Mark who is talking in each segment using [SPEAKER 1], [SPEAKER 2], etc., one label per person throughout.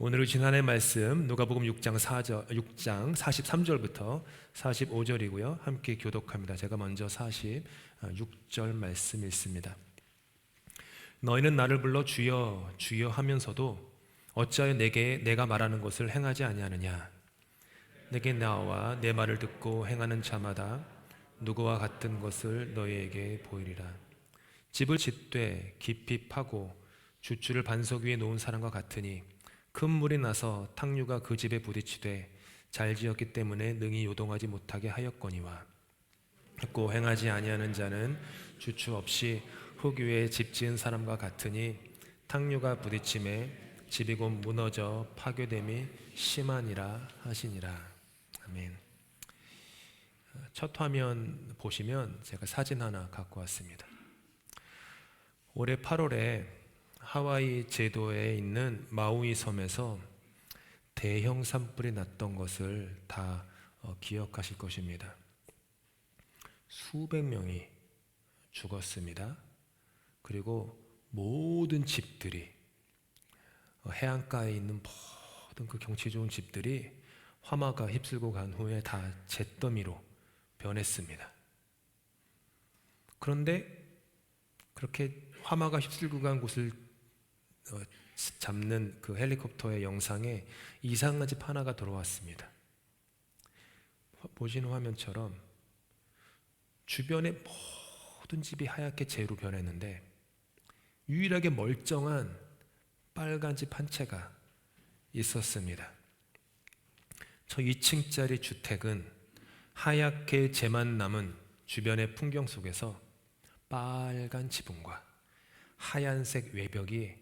[SPEAKER 1] 오늘 지난해 말씀 누가복음 6장 43절부터 45절이고요. 함께 교독합니다. 제가 먼저 46절 말씀 읽습니다. 너희는 나를 불러 주여 주여 하면서도 어찌하여 내가 말하는 것을 행하지 아니하느냐. 내게 나와 내 말을 듣고 행하는 자마다 누구와 같은 것을 너희에게 보이리라. 집을 짓되 깊이 파고 주추를 반석 위에 놓은 사람과 같으니 큰 물이 나서 탕류가 그 집에 부딪히되 잘 지었기 때문에 능히 요동하지 못하게 하였거니와, 듣고 행하지 아니하는 자는 주추 없이 흙 위에 집 지은 사람과 같으니 탕류가 부딪힘에 집이 곧 무너져 파괴됨이 심하니라 하시니라. 아멘. 첫 화면 보시면 제가 사진 하나 갖고 왔습니다. 올해 8월에 하와이 제도에 있는 마우이 섬에서 대형 산불이 났던 것을 다 기억하실 것입니다. 수백 명이 죽었습니다. 그리고 모든 집들이, 해안가에 있는 모든 그 경치 좋은 집들이 화마가 휩쓸고 간 후에 다 잿더미로 변했습니다. 그런데 그렇게 화마가 휩쓸고 간 곳을 잡는 그 헬리콥터의 영상에 이상한 집 하나가 들어왔습니다. 보시는 화면처럼 주변의 모든 집이 하얗게 재로 변했는데 유일하게 멀쩡한 빨간 집 한 채가 있었습니다. 저 2층짜리 주택은 하얗게 재만 남은 주변의 풍경 속에서 빨간 지붕과 하얀색 외벽이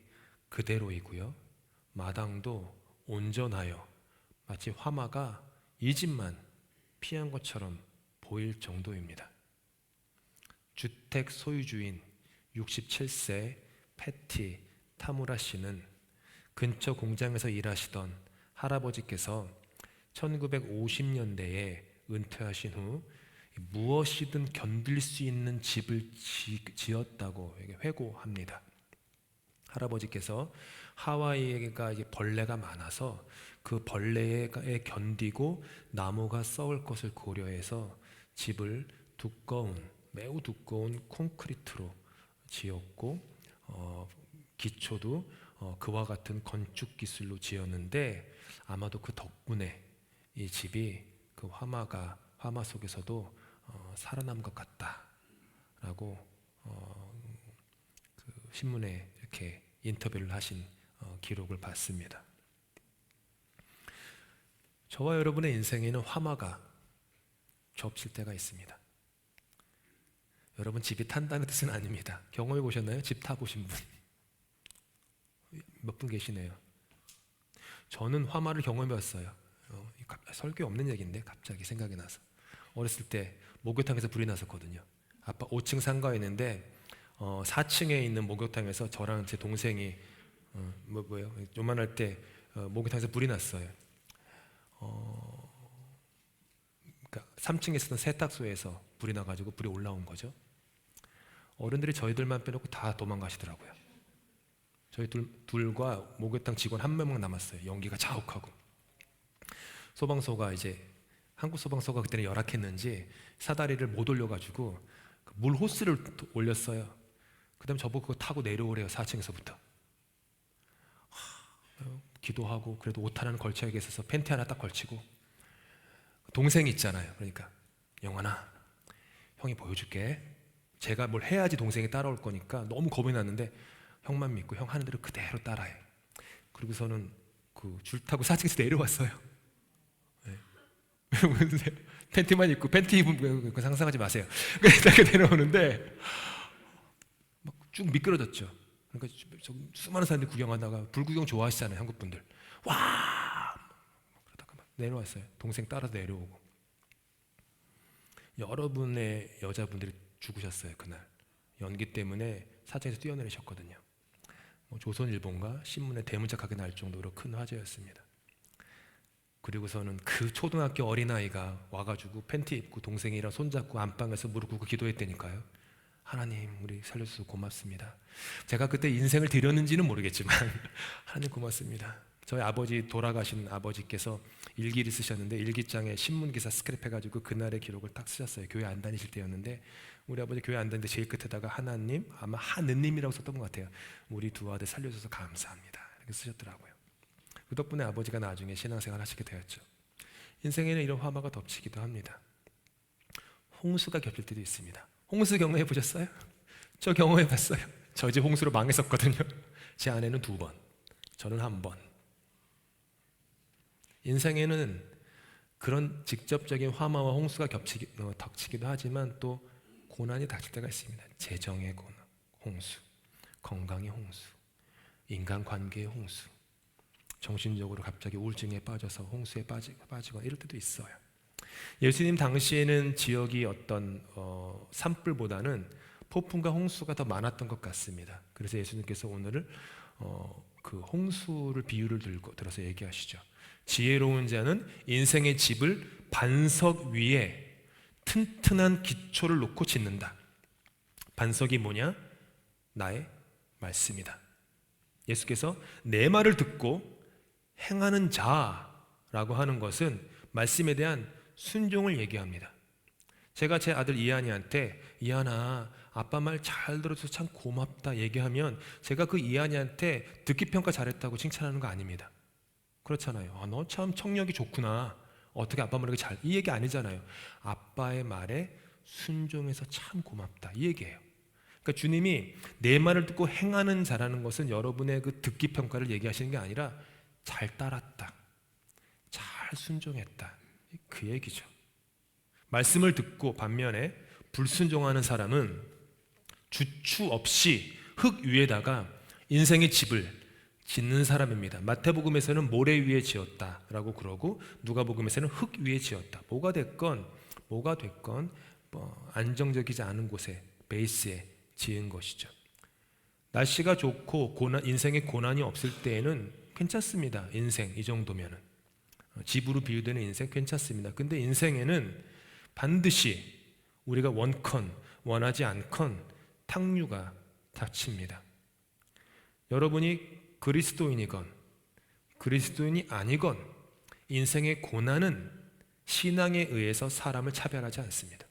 [SPEAKER 1] 그대로이고요, 마당도 온전하여 마치 화마가 이 집만 피한 것처럼 보일 정도입니다. 주택 소유주인 67세 패티 타무라 씨는 근처 공장에서 일하시던 할아버지께서 1950년대에 은퇴하신 후 무엇이든 견딜 수 있는 집을 지었다고 회고합니다. 할아버지께서 하와이가 벌레가 많아서 그 벌레에 견디고 나무가 썩을 것을 고려해서 집을 매우 두꺼운 콘크리트로 지었고, 기초도 그와 같은 건축 기술로 지었는데 아마도 그 덕분에 이 집이 그 화마 속에서도 살아남은 것 같다라고 그 신문에 이렇게 인터뷰를 하신 기록을 봤습니다. 저와 여러분의 인생에는 화마가 겹칠 때가 있습니다. 여러분 집이 탄다는 뜻은 아닙니다. 경험해 보셨나요? 집 타보신 분? 몇 분 계시네요. 저는 화마를 경험해 봤어요. 설교에 없는 얘기인데 갑자기 생각이 나서, 어렸을 때 목욕탕에서 불이 났었거든요. 아빠 5층 상가에 있는데 4층에 있는 목욕탕에서 저랑 제 동생이 요만할 때 목욕탕에서 불이 났어요. 그러니까 3층에 있었던 세탁소에서 불이 나가지고 불이 올라온 거죠. 어른들이 저희들만 빼놓고 다 도망가시더라고요. 저희 둘과 목욕탕 직원 한 명만 남았어요. 연기가 자욱하고. 소방서가 한국 소방서가 그때는 열악했는지 사다리를 못 올려가지고 물 호스를 올렸어요. 그 다음에 저보고 그거 타고 내려오래요. 4층에서부터. 기도하고 그래도 옷 하나는 걸쳐야겠어서 팬티 하나 딱 걸치고, 동생이 있잖아요. 그러니까 영환아, 형이 보여줄게. 제가 뭘 해야지 동생이 따라올 거니까 너무 겁이 났는데 형만 믿고 형 하는 대로 그대로 따라해. 그리고서는 그 줄 타고 4층에서 내려왔어요. 네. 팬티만 입고, 팬티 입은 거 상상하지 마세요. 그렇게 내려오는데 막 쭉 미끄러졌죠. 그러니까 수많은 사람들이 구경하다가, 불구경 좋아하시잖아요, 한국 분들. 와! 그러다가 막 내려왔어요. 동생 따라서 내려오고. 여러분의 여자분들이 죽으셨어요, 그날. 연기 때문에 사장에서 뛰어내리셨거든요. 조선일보인가 신문에 대문짝하게 날 정도로 큰 화제였습니다. 그리고서는 그 초등학교 어린아이가 와가지고 팬티 입고 동생이랑 손잡고 안방에서 무릎 꿇고 기도했다니까요. 하나님, 우리 살려주셔서 고맙습니다. 제가 그때 인생을 드렸는지는 모르겠지만 하나님 고맙습니다. 저희 아버지, 돌아가신 아버지께서 일기를 쓰셨는데 일기장에 신문기사 스크랩해가지고 그날의 기록을 딱 쓰셨어요. 교회 안 다니실 때였는데 우리 아버지 교회 안 다니는데 제일 끝에다가 하나님, 아마 하느님이라고 썼던 것 같아요. 우리 두 아들 살려줘서 감사합니다, 이렇게 쓰셨더라고요. 그 덕분에 아버지가 나중에 신앙생활 하시게 되었죠. 인생에는 이런 화마가 덮치기도 합니다. 홍수가 겹칠 때도 있습니다. 홍수 경험해 보셨어요? 저 경험해 봤어요. 저 집 홍수로 망했었거든요. 제 아내는 2번, 저는 1번. 인생에는 그런 직접적인 화마와 홍수가 닥치기도 하지만 또 고난이 닥칠 때가 있습니다. 재정의 고난, 홍수, 건강의 홍수, 인간관계의 홍수, 정신적으로 갑자기 우울증에 빠져서 홍수에 빠지거나 이럴 때도 있어요. 예수님 당시에는 지역이 어떤 산불보다는 폭풍과 홍수가 더 많았던 것 같습니다. 그래서 예수님께서 오늘을 그 홍수를 비유를 들어서 얘기하시죠. 지혜로운 자는 인생의 집을 반석 위에 튼튼한 기초를 놓고 짓는다. 반석이 뭐냐? 나의 말씀이다. 예수께서 내 말을 듣고 행하는 자라고 하는 것은 말씀에 대한 순종을 얘기합니다. 제가 제 아들 이한이한테 이한아, 아빠 말 잘 들어줘서 참 고맙다 얘기하면 제가 그 이한이한테 듣기 평가 잘했다고 칭찬하는 거 아닙니다. 그렇잖아요. 너 참 청력이 좋구나, 어떻게 아빠 말을 잘, 이 얘기 아니잖아요. 아빠의 말에 순종해서 참 고맙다, 이 얘기예요. 그러니까 주님이 내 말을 듣고 행하는 자라는 것은 여러분의 그 듣기 평가를 얘기하시는 게 아니라 잘 따랐다, 잘 순종했다, 그 얘기죠. 말씀을 듣고 반면에 불순종하는 사람은 주추 없이 흙 위에다가 인생의 집을 짓는 사람입니다. 마태복음에서는 모래 위에 지었다라고 그러고 누가복음에서는 흙 위에 지었다. 뭐가 됐건 안정적이지 않은 곳에, 베이스에 지은 것이죠. 날씨가 좋고 인생에 고난이 없을 때에는 괜찮습니다. 인생 이 정도면은 집으로 비유되는 인생 괜찮습니다. 근데 인생에는 반드시 우리가 원하지 않건 탕류가 닥칩니다. 여러분이 그리스도인이건 그리스도인이 아니건 인생의 고난은 신앙에 의해서 사람을 차별하지 않습니다.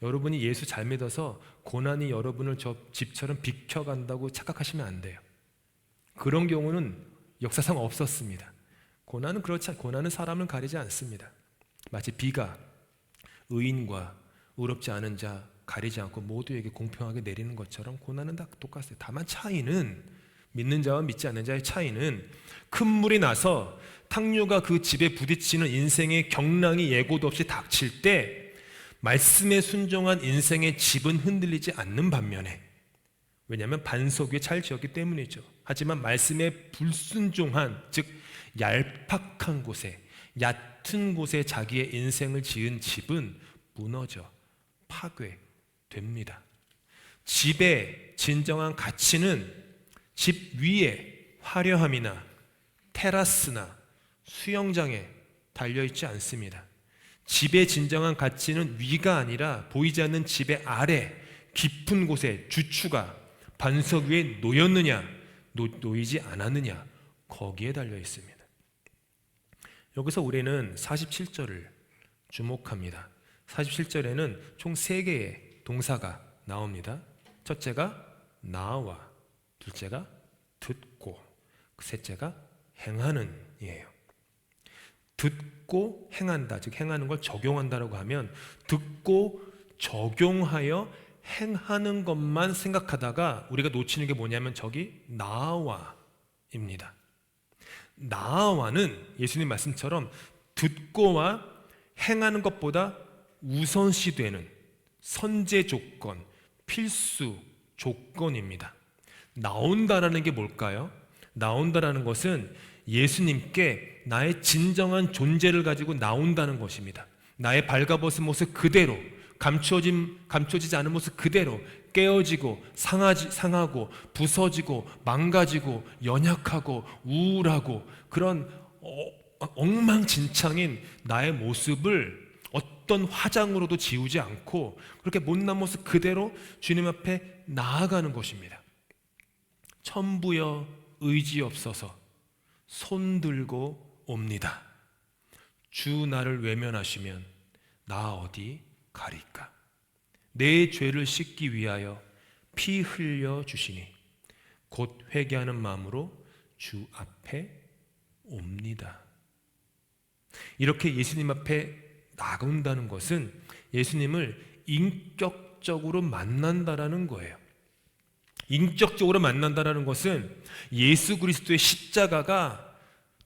[SPEAKER 1] 여러분이 예수 잘 믿어서 고난이 여러분을 저 집처럼 비켜간다고 착각하시면 안 돼요. 그런 경우는 역사상 없었습니다. 고난은 사람을 가리지 않습니다. 마치 비가 의인과 의롭지 않은 자 가리지 않고 모두에게 공평하게 내리는 것처럼 고난은 다 똑같아요. 다만 차이는, 믿는 자와 믿지 않는 자의 차이는 큰 물이 나서 탕류가 그 집에 부딪히는 인생의 경랑이 예고도 없이 닥칠 때 말씀에 순종한 인생의 집은 흔들리지 않는 반면에, 왜냐하면 반석 위에 잘 지었기 때문이죠. 하지만 말씀에 불순종한, 즉 얄팍한 곳에, 얕은 곳에 자기의 인생을 지은 집은 무너져 파괴됩니다. 집의 진정한 가치는 집 위에 화려함이나 테라스나 수영장에 달려있지 않습니다. 집의 진정한 가치는 위가 아니라 보이지 않는 집의 아래 깊은 곳에 주추가 반석 위에 놓였느냐 놓이지 않았느냐, 거기에 달려 있습니다. 여기서 우리는 47절을 주목합니다. 47절에는 총 3개의 동사가 나옵니다. 첫째가 나와, 둘째가 듣고, 셋째가 행하는 이에요. 듣고 행한다, 즉 행하는 걸 적용한다라고 하면 듣고 적용하여 행하는 것만 생각하다가 우리가 놓치는 게 뭐냐면 저기 나와입니다. 나와는 예수님 말씀처럼 듣고와 행하는 것보다 우선시되는 선제 조건, 필수 조건입니다. 나온다라는 게 뭘까요? 나온다라는 것은 예수님께 나의 진정한 존재를 가지고 나온다는 것입니다. 나의 발가벗은 모습 그대로, 감춰지지 않은 모습 그대로 깨어지고 상하고 부서지고 망가지고 연약하고 우울하고 그런 엉망진창인 나의 모습을 어떤 화장으로도 지우지 않고 그렇게 못난 모습 그대로 주님 앞에 나아가는 것입니다. 천부여 의지없어서 손들고 옵니다. 주 나를 외면하시면 나 어디 가리까? 내 죄를 씻기 위하여 피 흘려 주시니 곧 회개하는 마음으로 주 앞에 옵니다. 이렇게 예수님 앞에 나온다는 것은 예수님을 인격적으로 만난다라는 거예요. 인격적으로 만난다라는 것은 예수 그리스도의 십자가가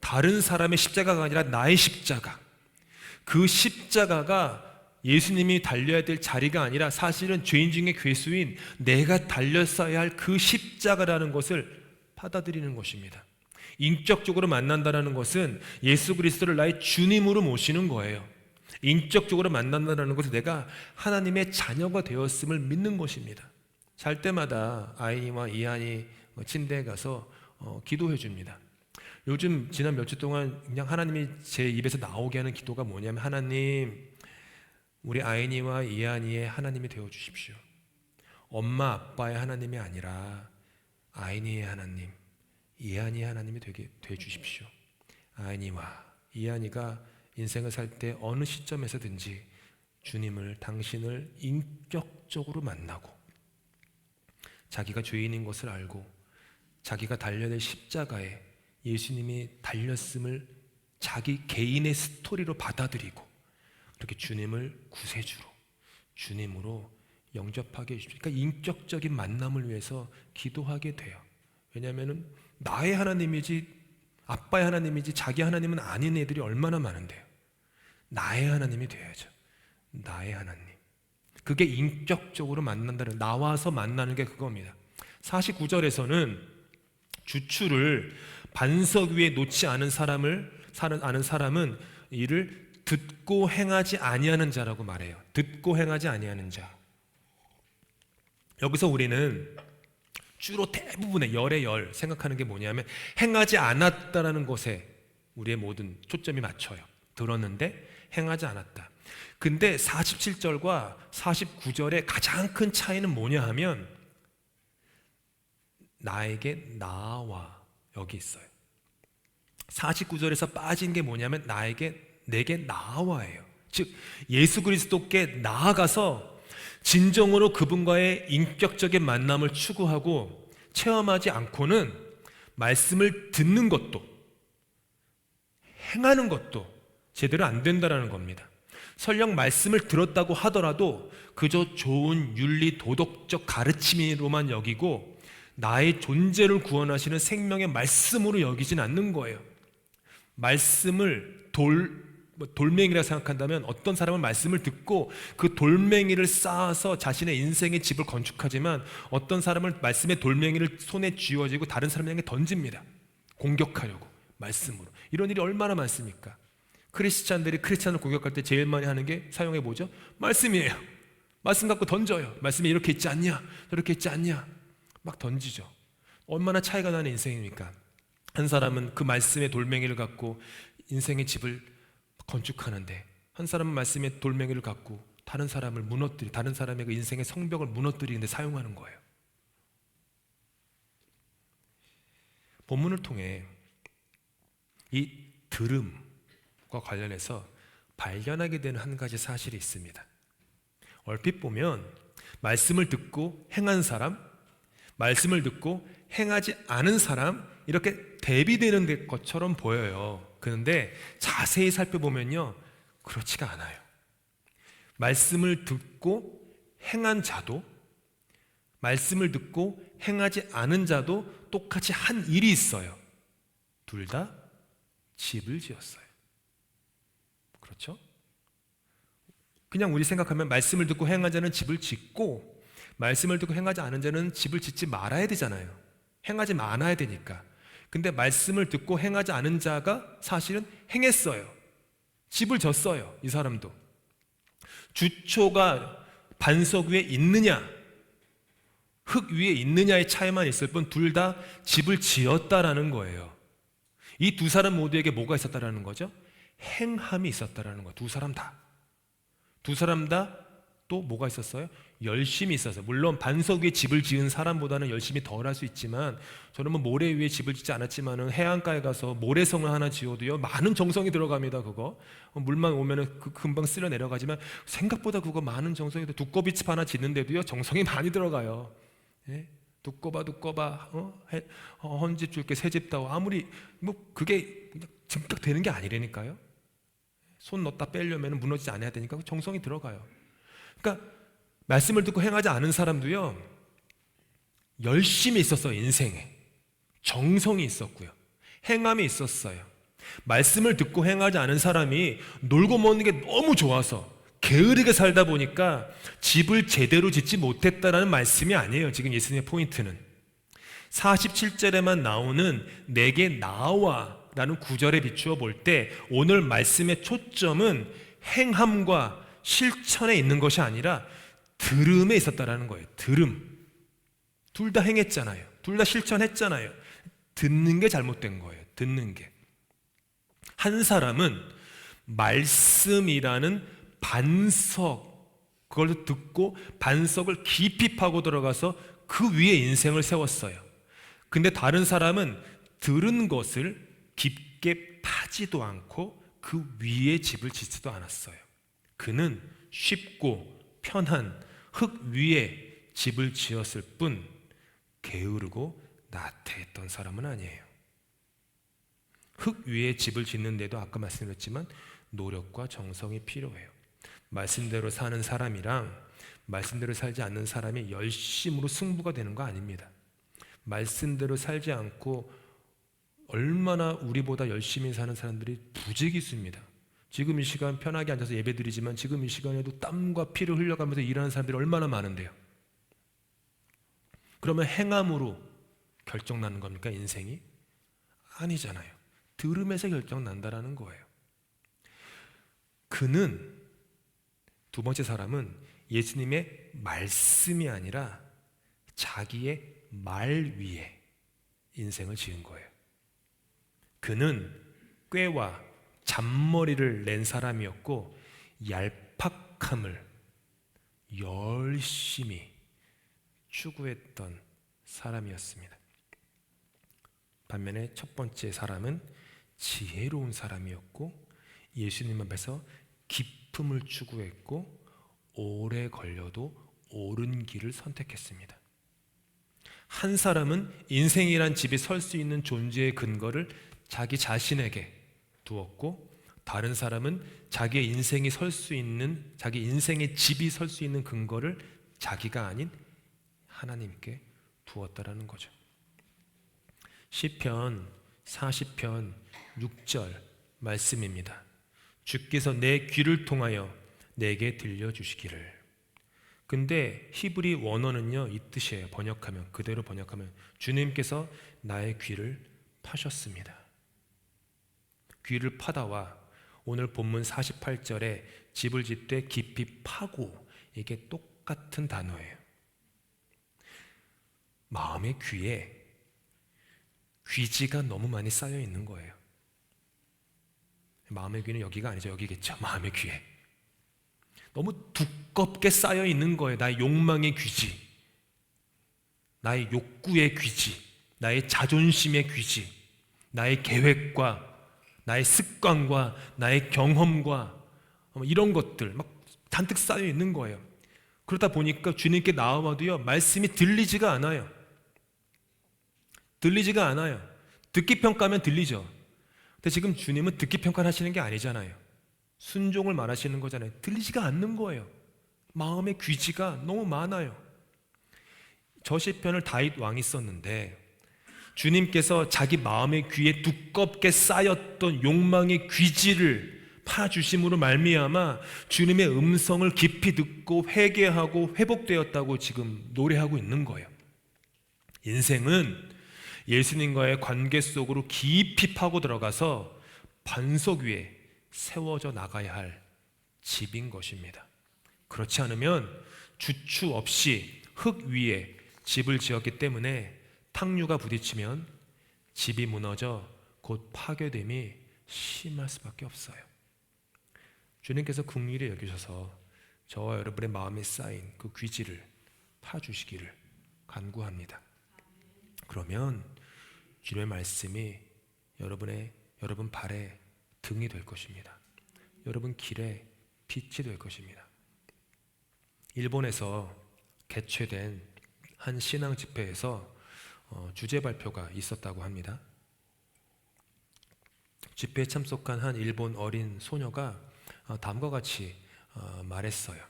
[SPEAKER 1] 다른 사람의 십자가가 아니라 나의 십자가, 그 십자가가 예수님이 달려야 될 자리가 아니라 사실은 죄인 중에 괴수인 내가 달렸어야 할 그 십자가라는 것을 받아들이는 것입니다. 인격적으로 만난다는 것은 예수 그리스도를 나의 주님으로 모시는 거예요. 인격적으로 만난다는 것은 내가 하나님의 자녀가 되었음을 믿는 것입니다. 잘 때마다 아이와 이한이 침대에 가서 기도해 줍니다. 요즘 지난 몇 주 동안 그냥 하나님이 제 입에서 나오게 하는 기도가 뭐냐면, 하나님, 우리 아이니와 이한이의 하나님이 되어 주십시오. 엄마 아빠의 하나님이 아니라 아이니의 하나님, 이한이의 하나님이 되게 돼 주십시오. 아이니와 이한이가 인생을 살 때 어느 시점에서든지 주님을, 당신을 인격적으로 만나고 자기가 죄인인 것을 알고 자기가 달려야 될 십자가에 예수님이 달렸음을 자기 개인의 스토리로 받아들이고 그렇게 주님을 구세주로, 주님으로 영접하게 해주십시오. 그러니까 인격적인 만남을 위해서 기도하게 돼요. 왜냐하면 나의 하나님이지 아빠의 하나님이지 자기 하나님은 아닌 애들이 얼마나 많은데요. 나의 하나님이 되어야죠. 나의 하나님. 그게 인격적으로 만난다는, 나와서 만나는 게 그겁니다. 49절에서는 주추를 반석 위에 놓지 않은 사람은 이를 듣고 행하지 아니하는 자라고 말해요. 듣고 행하지 아니하는 자. 여기서 우리는 주로 대부분의 열의 열 생각하는 게 뭐냐면 행하지 않았다라는 것에 우리의 모든 초점이 맞춰요. 들었는데 행하지 않았다. 근데 47절과 49절의 가장 큰 차이는 뭐냐 하면 나에게 나와 여기 있어요. 49절에서 빠진 게 뭐냐면 내게 나와예요. 즉 예수 그리스도께 나아가서 진정으로 그분과의 인격적인 만남을 추구하고 체험하지 않고는 말씀을 듣는 것도 행하는 것도 제대로 안 된다라는 겁니다. 설령 말씀을 들었다고 하더라도 그저 좋은 윤리 도덕적 가르침으로만 여기고 나의 존재를 구원하시는 생명의 말씀으로 여기진 않는 거예요. 말씀을 돌멩이라 생각한다면 어떤 사람은 말씀을 듣고 그 돌멩이를 쌓아서 자신의 인생의 집을 건축하지만 어떤 사람은 말씀의 돌멩이를 손에 쥐어지고 다른 사람에게 던집니다. 공격하려고 말씀으로. 이런 일이 얼마나 많습니까? 크리스찬들이 크리스찬을 공격할 때 제일 많이 하는 게 사용해 보죠. 말씀이에요. 말씀 갖고 던져요. 말씀이 이렇게 있지 않냐, 저렇게 있지 않냐, 막 던지죠. 얼마나 차이가 나는 인생입니까? 한 사람은 그 말씀의 돌멩이를 갖고 인생의 집을 건축하는데 한 사람은 말씀의 돌멩이를 갖고 다른 사람을 다른 사람의 그 인생의 성벽을 무너뜨리는데 사용하는 거예요. 본문을 통해 이 들음과 관련해서 발견하게 되는 한 가지 사실이 있습니다. 얼핏 보면 말씀을 듣고 행한 사람, 말씀을 듣고 행하지 않은 사람, 이렇게 대비되는 것처럼 보여요. 그런데 자세히 살펴보면요, 그렇지가 않아요. 말씀을 듣고 행한 자도, 말씀을 듣고 행하지 않은 자도 똑같이 한 일이 있어요. 둘 다 집을 지었어요. 그렇죠? 그냥 우리 생각하면 말씀을 듣고 행한 자는 집을 짓고 말씀을 듣고 행하지 않은 자는 집을 짓지 말아야 되잖아요. 행하지 않아야 되니까. 근데 말씀을 듣고 행하지 않은 자가 사실은 행했어요. 집을 졌어요. 이 사람도. 주초가 반석 위에 있느냐, 흙 위에 있느냐의 차이만 있을 뿐 둘 다 집을 지었다라는 거예요. 이 두 사람 모두에게 뭐가 있었다라는 거죠? 행함이 있었다라는 거예요. 두 사람 다. 두 사람 다 또 뭐가 있었어요? 열심히 있어서, 물론 반석 위에 집을 지은 사람보다는 열심히 덜 할 수 있지만, 저는 뭐 모래 위에 집을 짓지 않았지만은 해안가에 가서 모래성을 하나 지어도요 많은 정성이 들어갑니다. 그거 물만 오면은 금방 쓸려 내려가지만 생각보다 그거 많은 정성이 들어. 두꺼비집 하나 짓는데도요 정성이 많이 들어가요. 예? 두꺼봐 헌집 줄게 새집 다오. 아무리 뭐 그게 그냥 즉각 되는 게 아니라니까요. 손 넣었다 빼려면 무너지지 않아야 되니까 정성이 들어가요. 그러니까 말씀을 듣고 행하지 않은 사람도요 열심히 있었어요. 인생에 정성이 있었고요, 행함이 있었어요. 말씀을 듣고 행하지 않은 사람이 놀고 먹는 게 너무 좋아서 게으르게 살다 보니까 집을 제대로 짓지 못했다라는 말씀이 아니에요. 지금 예수님의 포인트는 47절에만 나오는 내게 나와 라는 구절에 비추어 볼 때 오늘 말씀의 초점은 행함과 실천에 있는 것이 아니라 들음에 있었다라는 거예요. 들음. 둘 다 행했잖아요. 둘 다 실천했잖아요. 듣는 게 잘못된 거예요. 듣는 게. 한 사람은 말씀이라는 반석, 그걸 듣고 반석을 깊이 파고 들어가서 그 위에 인생을 세웠어요. 근데 다른 사람은 들은 것을 깊게 파지도 않고 그 위에 집을 짓지도 않았어요. 그는 쉽고 편한 흙 위에 집을 지었을 뿐 게으르고 나태했던 사람은 아니에요. 흙 위에 집을 짓는데도 아까 말씀드렸지만 노력과 정성이 필요해요. 말씀대로 사는 사람이랑 말씀대로 살지 않는 사람이 열심으로 승부가 되는 거 아닙니다. 말씀대로 살지 않고 얼마나 우리보다 열심히 사는 사람들이 부지기수입니다. 지금 이 시간 편하게 앉아서 예배드리지만 지금 이 시간에도 땀과 피를 흘려가면서 일하는 사람들이 얼마나 많은데요. 그러면 행함으로 결정나는 겁니까? 인생이? 아니잖아요. 들음에서 결정난다라는 거예요. 그는, 두 번째 사람은 예수님의 말씀이 아니라 자기의 말 위에 인생을 지은 거예요. 그는 꾀와 잔머리를 낸 사람이었고 얄팍함을 열심히 추구했던 사람이었습니다. 반면에 첫 번째 사람은 지혜로운 사람이었고 예수님 앞에서 기쁨을 추구했고 오래 걸려도 옳은 길을 선택했습니다. 한 사람은 인생이란 집이 설 수 있는 존재의 근거를 자기 자신에게 두었고 다른 사람은 자기의 인생이 설 수 있는, 자기 인생의 집이 설 수 있는 근거를 자기가 아닌 하나님께 두었다라는 거죠. 시편 40편 6절 말씀입니다. 주께서 내 귀를 통하여 내게 들려주시기를. 근데 히브리 원어는요 이 뜻이에요. 번역하면, 그대로 번역하면 주님께서 나의 귀를 파셨습니다. 귀를 파다와 오늘 본문 48절에 집을 짓되 깊이 파고, 이게 똑같은 단어예요. 마음의 귀에 귀지가 너무 많이 쌓여 있는 거예요. 마음의 귀는 여기가 아니죠. 여기겠죠. 마음의 귀에 너무 두껍게 쌓여 있는 거예요. 나의 욕망의 귀지, 나의 욕구의 귀지, 나의 자존심의 귀지, 나의 계획과 나의 습관과 나의 경험과 이런 것들 막 잔뜩 쌓여 있는 거예요. 그러다 보니까 주님께 나와도요 말씀이 들리지가 않아요. 들리지가 않아요. 듣기 평가하면 들리죠. 근데 지금 주님은 듣기 평가를 하시는 게 아니잖아요. 순종을 말하시는 거잖아요. 들리지가 않는 거예요. 마음의 귀지가 너무 많아요. 저 시편을 다윗 왕이 썼는데 주님께서 자기 마음의 귀에 두껍게 쌓였던 욕망의 귀지를 파주심으로 말미암아 주님의 음성을 깊이 듣고 회개하고 회복되었다고 지금 노래하고 있는 거예요. 인생은 예수님과의 관계 속으로 깊이 파고 들어가서 반석 위에 세워져 나가야 할 집인 것입니다. 그렇지 않으면 주추 없이 흙 위에 집을 지었기 때문에 탕류가 부딪히면 집이 무너져 곧 파괴됨이 심할 수밖에 없어요. 주님께서 긍휼히 여기셔서 저와 여러분의 마음에 쌓인 그 귀지를 파주시기를 간구합니다. 그러면 주님의 말씀이 여러분 발에 등이 될 것입니다. 여러분 길에 빛이 될 것입니다. 일본에서 개최된 한 신앙 집회에서 주제 발표가 있었다고 합니다. 집회에 참석한 한 일본 어린 소녀가 다음과 같이 말했어요.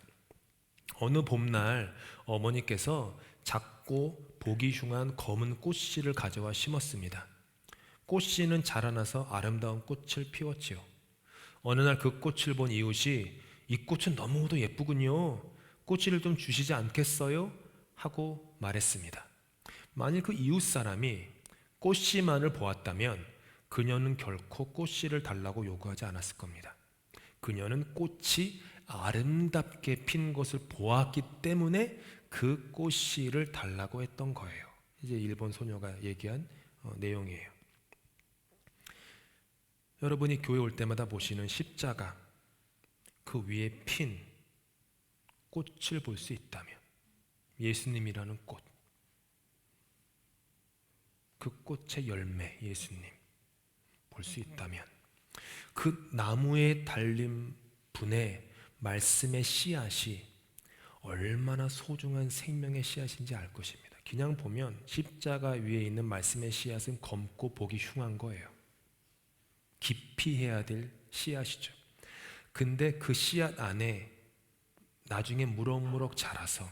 [SPEAKER 1] 어느 봄날 어머니께서 작고 보기 흉한 검은 꽃씨를 가져와 심었습니다. 꽃씨는 자라나서 아름다운 꽃을 피웠지요. 어느 날 그 꽃을 본 이웃이 이 꽃은 너무도 예쁘군요. 꽃씨를 좀 주시지 않겠어요? 하고 말했습니다. 만일 그 이웃 사람이 꽃씨만을 보았다면 그녀는 결코 꽃씨를 달라고 요구하지 않았을 겁니다. 그녀는 꽃이 아름답게 핀 것을 보았기 때문에 그 꽃씨를 달라고 했던 거예요. 이제 일본 소녀가 얘기한 내용이에요. 여러분이 교회 올 때마다 보시는 십자가, 그 위에 핀 꽃을 볼 수 있다면, 예수님이라는 꽃, 그 꽃의 열매, 예수님 볼 수 있다면, 그 나무에 달린 분의 말씀의 씨앗이 얼마나 소중한 생명의 씨앗인지 알 것입니다. 그냥 보면 십자가 위에 있는 말씀의 씨앗은 검고 보기 흉한 거예요. 깊이 해야 될 씨앗이죠. 근데 그 씨앗 안에 나중에 무럭무럭 자라서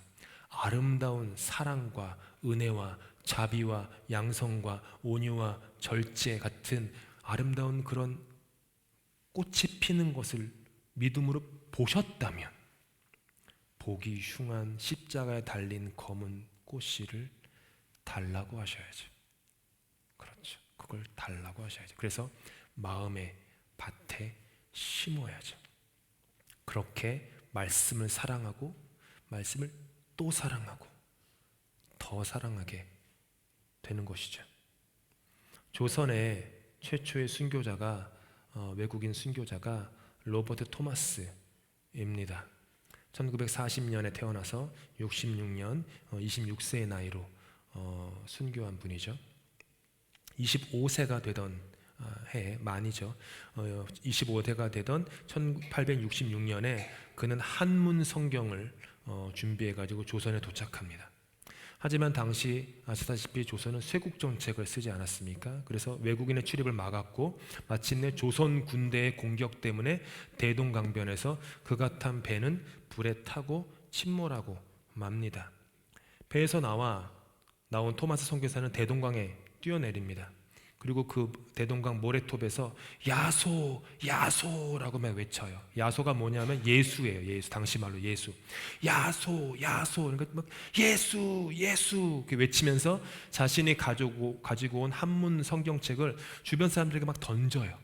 [SPEAKER 1] 아름다운 사랑과 은혜와 자비와 양성과 온유와 절제 같은 아름다운 그런 꽃이 피는 것을 믿음으로 보셨다면 보기 흉한 십자가에 달린 검은 꽃씨를 달라고 하셔야죠. 그렇죠. 그걸 달라고 하셔야죠. 그래서 마음의 밭에 심어야죠. 그렇게 말씀을 사랑하고 말씀을 또 사랑하고 더 사랑하게 되는 것이죠. 조선의 최초의 순교자가 외국인 순교자가 로버트 토마스입니다. 1940년에 태어나서 66년 26세의 나이로 순교한 분이죠. 25세가 되던 해 만이죠. 25세가 되던 1866년에 그는 한문 성경을 준비해 가지고 조선에 도착합니다. 하지만 당시 아시다시피 조선은 쇄국 정책을 쓰지 않았습니까? 그래서 외국인의 출입을 막았고 마침내 조선 군대의 공격 때문에 대동강변에서 그가 탄 배는 불에 타고 침몰하고 맙니다. 배에서 나온 토마스 선교사는 대동강에 뛰어내립니다. 그리고 그 대동강 모래톱에서 야소, 야소라고 막 외쳐요. 야소가 뭐냐면 예수예요. 예수, 당시 말로 예수. 야소, 야소. 그러니까 막 예수, 예수 이렇게 외치면서 자신이 가지고 온 한문 성경책을 주변 사람들에게 막 던져요.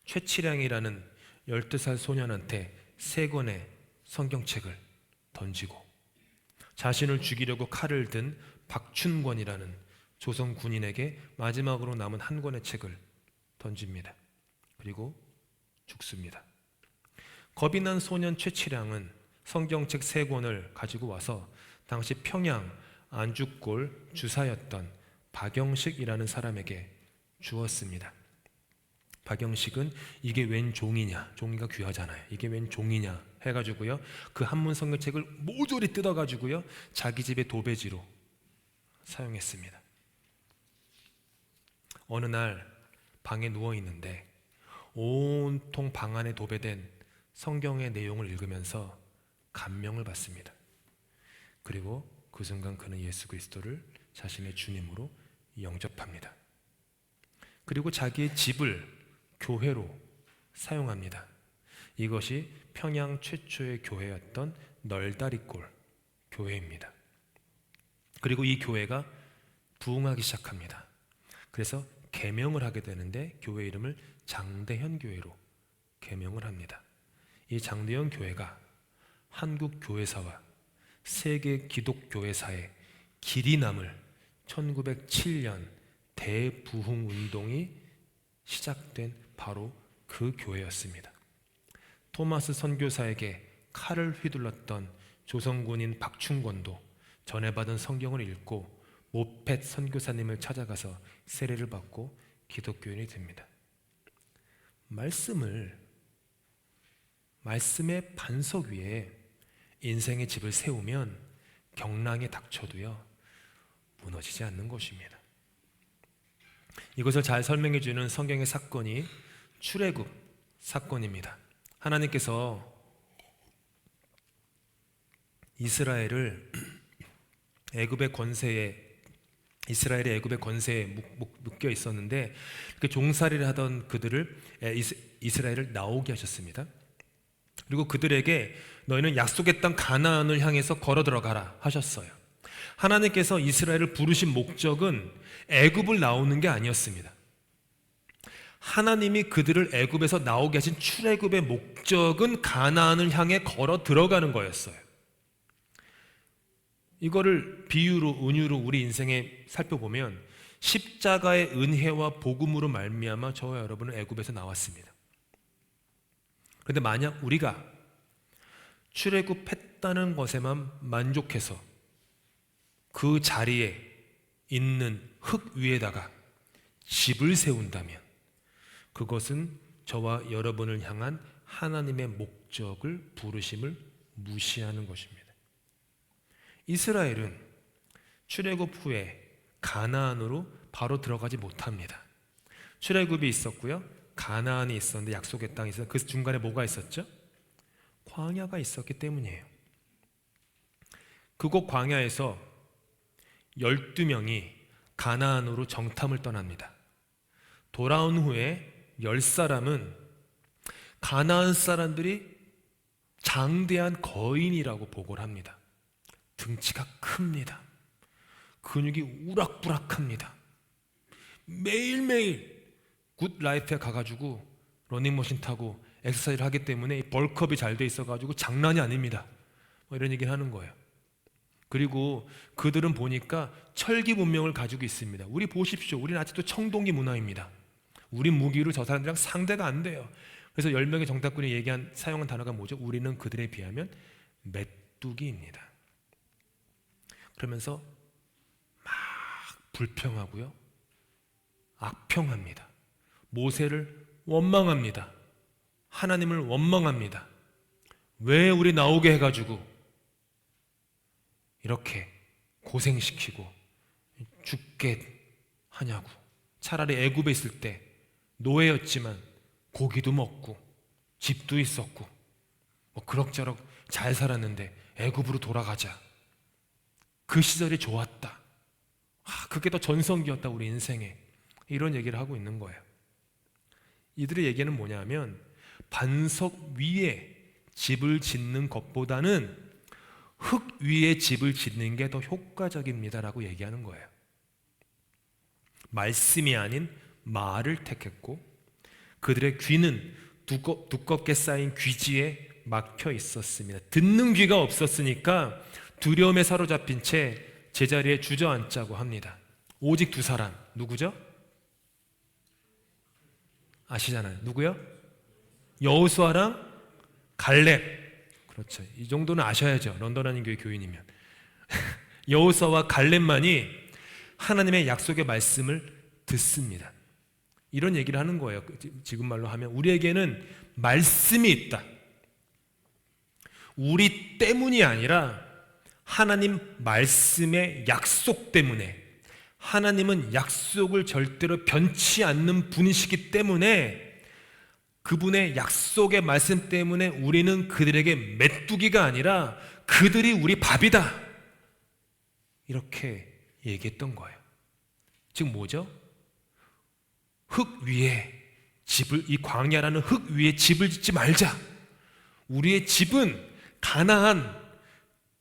[SPEAKER 1] 최치량이라는 12살 소년한테 3권의 성경책을 던지고 자신을 죽이려고 칼을 든 박춘권이라는 조선 군인에게 마지막으로 남은 한 권의 책을 던집니다. 그리고 죽습니다. 겁이 난 소년 최치량은 성경책 3권을 가지고 와서 당시 평양 안주골 주사였던 박영식이라는 사람에게 주었습니다. 박영식은 이게 웬 종이냐, 종이가 귀하잖아요. 이게 웬 종이냐 해가지고요, 그 한문 성경책을 모조리 뜯어가지고요 자기 집의 도배지로 사용했습니다. 어느 날 방에 누워 있는데 온통 방 안에 도배된 성경의 내용을 읽으면서 감명을 받습니다. 그리고 그 순간 그는 예수 그리스도를 자신의 주님으로 영접합니다. 그리고 자기의 집을 교회로 사용합니다. 이것이 평양 최초의 교회였던 널다리골 교회입니다. 그리고 이 교회가 부흥하기 시작합니다. 그래서 개명을 하게 되는데 교회 이름을 장대현 교회로 개명을 합니다. 이 장대현 교회가 한국 교회사와 세계 기독교회사의 길이 남을 1907년 대부흥 운동이 시작된 바로 그 교회였습니다. 토마스 선교사에게 칼을 휘둘렀던 조선군인 박충권도 전해받은 성경을 읽고 모펫 선교사님을 찾아가서 세례를 받고 기독교인이 됩니다. 말씀의 반석 위에 인생의 집을 세우면 경랑에 닥쳐도요 무너지지 않는 것입니다. 이것을 잘 설명해 주는 성경의 사건이 출애굽 사건입니다. 하나님께서 이스라엘의 애굽의 권세에 묶여 있었는데 그 종살이를 하던 그들을 이스라엘을 나오게 하셨습니다. 그리고 그들에게 너희는 약속의 땅 가나안을 향해서 걸어 들어가라 하셨어요. 하나님께서 이스라엘을 부르신 목적은 애굽을 나오는 게 아니었습니다. 하나님이 그들을 애굽에서 나오게 하신 출애굽의 목적은 가나안을 향해 걸어 들어가는 거였어요. 이거를 비유로 은유로 우리 인생에 살펴보면 십자가의 은혜와 복음으로 말미암아 저와 여러분은 애굽에서 나왔습니다. 그런데 만약 우리가 출애굽했다는 것에만 만족해서 그 자리에 있는 흙 위에다가 집을 세운다면 그것은 저와 여러분을 향한 하나님의 목적을 부르심을 무시하는 것입니다. 이스라엘은 출애굽 후에 가나안으로 바로 들어가지 못합니다. 출애굽이 있었고요, 가나안이 있었는데 약속의 땅이 있었는데 그 중간에 뭐가 있었죠? 광야가 있었기 때문이에요. 그곳 광야에서 12명이 가나안으로 정탐을 떠납니다. 돌아온 후에 10사람은 가나안 사람들이 장대한 거인이라고 보고를 합니다. 등치가 큽니다. 근육이 우락부락합니다. 매일매일 굿라이프에 가가지고 러닝머신 타고 엑서사이즈를 하기 때문에 벌크업이 잘 돼 있어가지고 장난이 아닙니다. 이런 얘기를 하는 거예요. 그리고 그들은 보니까 철기 문명을 가지고 있습니다. 우리 보십시오. 우리는 아직도 청동기 문화입니다. 우리 무기로 저 사람들이랑 상대가 안 돼요. 그래서 10명의 정탐꾼이 사용한 단어가 뭐죠? 우리는 그들에 비하면 메뚜기입니다. 그러면서 막 불평하고요, 악평합니다. 모세를 원망합니다. 하나님을 원망합니다. 왜 우리 나오게 해가지고 이렇게 고생시키고 죽게 하냐고. 차라리 애굽에 있을 때 노예였지만 고기도 먹고 집도 있었고 그럭저럭 잘 살았는데 애굽으로 돌아가자. 그 시절이 좋았다. 그게 더 전성기였다 우리 인생에. 이런 얘기를 하고 있는 거예요. 이들의 얘기는 뭐냐면 반석 위에 집을 짓는 것보다는 흙 위에 집을 짓는 게 더 효과적입니다라고 얘기하는 거예요. 말씀이 아닌 말을 택했고 그들의 귀는 두껍게 쌓인 귀지에 막혀 있었습니다. 듣는 귀가 없었으니까 두려움에 사로잡힌 채 제자리에 주저앉자고 합니다. 오직 2사람, 누구죠? 아시잖아요. 누구요? 여호수아랑 갈렙. 그렇죠. 이 정도는 아셔야죠. 런던 한인교회 교인이면. 여호수아와 갈렙만이 하나님의 약속의 말씀을 듣습니다. 이런 얘기를 하는 거예요. 지금 말로 하면 우리에게는 말씀이 있다. 우리 때문이 아니라 하나님 말씀의 약속 때문에, 하나님은 약속을 절대로 변치 않는 분이시기 때문에 그분의 약속의 말씀 때문에 우리는 그들에게 메뚜기가 아니라 그들이 우리 밥이다. 이렇게 얘기했던 거예요. 즉 뭐죠? 흙 위에 집을, 이 광야라는 흙 위에 집을 짓지 말자. 우리의 집은 가나안,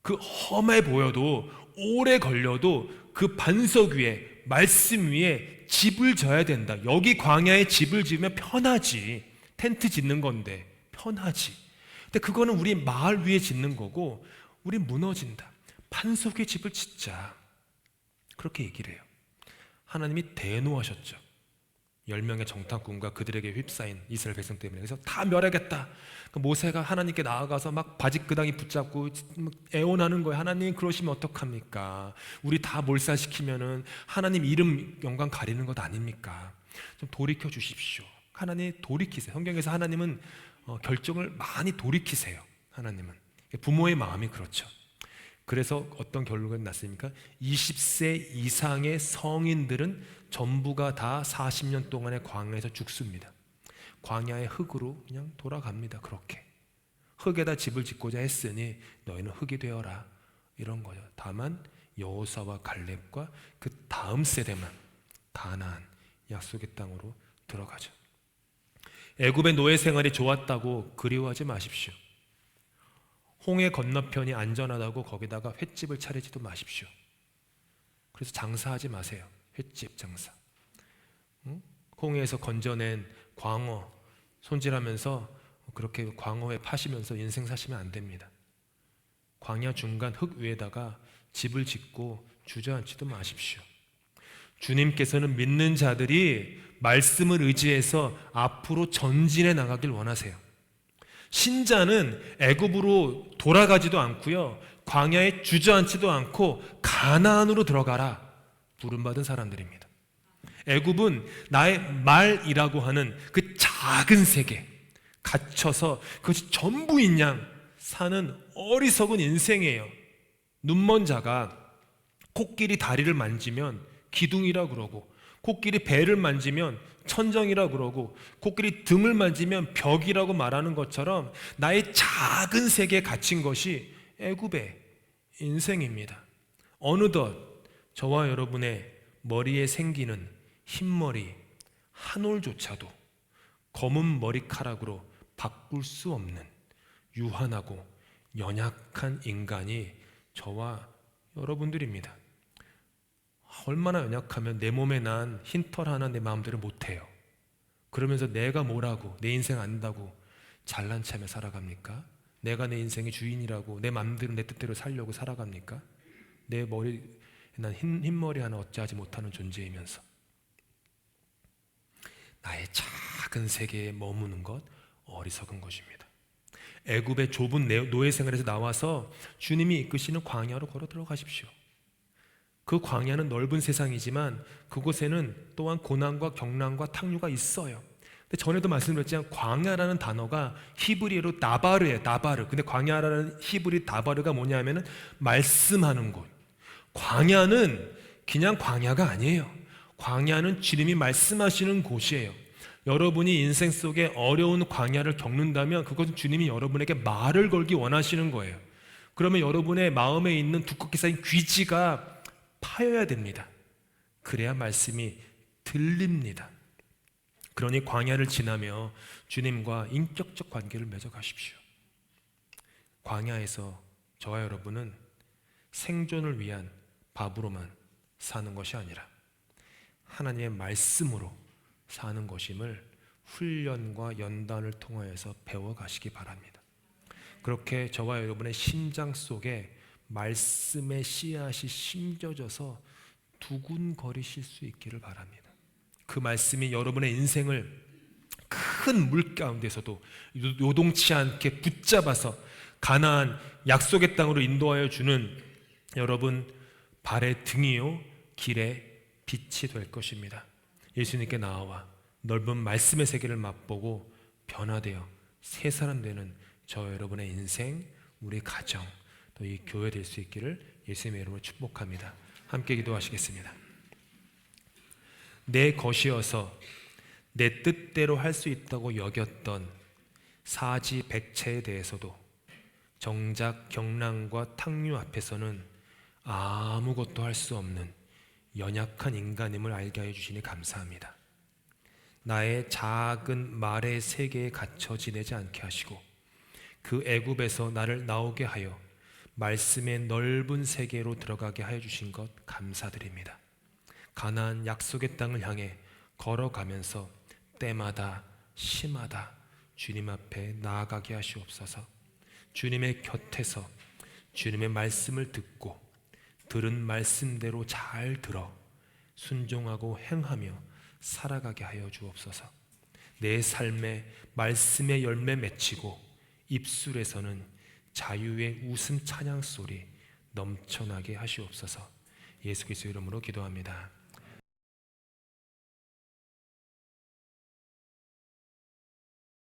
[SPEAKER 1] 그 험해 보여도 오래 걸려도 그 반석 위에, 말씀 위에 집을 져야 된다. 여기 광야에 집을 지으면 편하지. 텐트 짓는 건데 편하지. 근데 그거는 우리 마을 위에 짓는 거고 우리 무너진다. 반석 위에 집을 짓자. 그렇게 얘기를 해요. 하나님이 대노하셨죠. 10명의 정탐꾼과 그들에게 휩싸인 이스라엘 백성 때문에. 그래서 다 멸하겠다. 모세가 하나님께 나아가서 막 바짓그당이 붙잡고 애원하는 거예요. 하나님, 그러시면 어떡합니까? 우리 다 몰살시키면은 하나님 이름 영광 가리는 것 아닙니까? 좀 돌이켜 주십시오. 하나님 돌이키세요. 성경에서 하나님은 결정을 많이 돌이키세요. 하나님은 부모의 마음이 그렇죠. 그래서 어떤 결론이 났습니까? 20세 이상의 성인들은 전부가 다 40년 동안의 광야에서 죽습니다. 광야의 흙으로 그냥 돌아갑니다. 그렇게 흙에다 집을 짓고자 했으니 너희는 흙이 되어라, 이런 거죠. 다만 여호수아와 갈렙과 그 다음 세대만 가나안 약속의 땅으로 들어가죠. 애굽의 노예 생활이 좋았다고 그리워하지 마십시오. 홍해 건너편이 안전하다고 거기다가 횟집을 차리지도 마십시오. 그래서 장사하지 마세요. 횟집 장사. 홍해에서 건져낸 광어 손질하면서 그렇게 광어회 파시면서 인생 사시면 안 됩니다. 광야 중간 흙 위에다가 집을 짓고 주저앉지도 마십시오. 주님께서는 믿는 자들이 말씀을 의지해서 앞으로 전진해 나가길 원하세요. 신자는 애굽으로 돌아가지도 않고요, 광야에 주저앉지도 않고 가나안으로 들어가라 부름받은 사람들입니다. 애굽은 나의 말이라고 하는 그 작은 세계 갇혀서 그것이 전부인 양 사는 어리석은 인생이에요. 눈먼 자가 코끼리 다리를 만지면 기둥이라 그러고, 코끼리 배를 만지면 천정이라 그러고, 코끼리 등을 만지면 벽이라고 말하는 것처럼 나의 작은 세계에 갇힌 것이 애굽의 인생입니다. 어느덧 저와 여러분의 머리에 생기는 흰머리 한 올조차도 검은 머리카락으로 바꿀 수 없는 유한하고 연약한 인간이 저와 여러분들입니다. 얼마나 연약하면 내 몸에 난 흰털 하나 내 마음대로 못해요. 그러면서 내가 뭐라고, 내 인생 안다고 잘난 체하며 살아갑니까? 내가 내 인생의 주인이라고 내 마음대로 내 뜻대로 살려고 살아갑니까? 내 머리 난 흰머리 하나 어찌하지 못하는 존재이면서 나의 작은 세계에 머무는 것 어리석은 것입니다. 애굽의 좁은 노예 생활에서 나와서 주님이 이끄시는 광야로 걸어 들어가십시오. 그 광야는 넓은 세상이지만 그곳에는 또한 고난과 경난과 탕류가 있어요. 근데 전에도 말씀드렸지만 광야라는 단어가 히브리어로 나바르예요. 나바르. 근데 광야라는 히브리 나바르가 뭐냐면은 말씀하는 곳. 광야는 그냥 광야가 아니에요. 광야는 주님이 말씀하시는 곳이에요. 여러분이 인생 속에 어려운 광야를 겪는다면 그것은 주님이 여러분에게 말을 걸기 원하시는 거예요. 그러면 여러분의 마음에 있는 두껍게 쌓인 귀지가 파여야 됩니다. 그래야 말씀이 들립니다. 그러니 광야를 지나며 주님과 인격적 관계를 맺어가십시오. 광야에서 저와 여러분은 생존을 위한 밥으로만 사는 것이 아니라 하나님의 말씀으로 사는 것임을 훈련과 연단을 통하여서 배워가시기 바랍니다. 그렇게 저와 여러분의 심장 속에 말씀의 씨앗이 심겨져서 두근거리실 수 있기를 바랍니다. 그 말씀이 여러분의 인생을 큰 물 가운데서도 요동치 않게 붙잡아서 가나안 약속의 땅으로 인도하여 주는 여러분 발의 등이요 길의 빛이 될 것입니다. 예수님께 나와 넓은 말씀의 세계를 맛보고 변화되어 새 사람 되는 저 여러분의 인생, 우리 가정, 또 이 교회 될 수 있기를 예수님의 이름으로 축복합니다. 함께 기도하시겠습니다. 내 것이어서 내 뜻대로 할 수 있다고 여겼던 사지백체에 대해서도 정작 경난과 탕류 앞에서는 아무것도 할 수 없는 연약한 인간임을 알게 해주시니 감사합니다. 나의 작은 말의 세계에 갇혀 지내지 않게 하시고 그 애굽에서 나를 나오게 하여 말씀의 넓은 세계로 들어가게 하여 주신 것 감사드립니다. 가나안 약속의 땅을 향해 걸어가면서 때마다 시마다 주님 앞에 나아가게 하시옵소서. 주님의 곁에서 주님의 말씀을 듣고 들은 말씀대로 잘 들어 순종하고 행하며 살아가게 하여 주옵소서. 내 삶에 말씀의 열매 맺히고 입술에서는 자유의 웃음 찬양 소리 넘쳐나게 하시옵소서. 예수 그리스도 이름으로 기도합니다.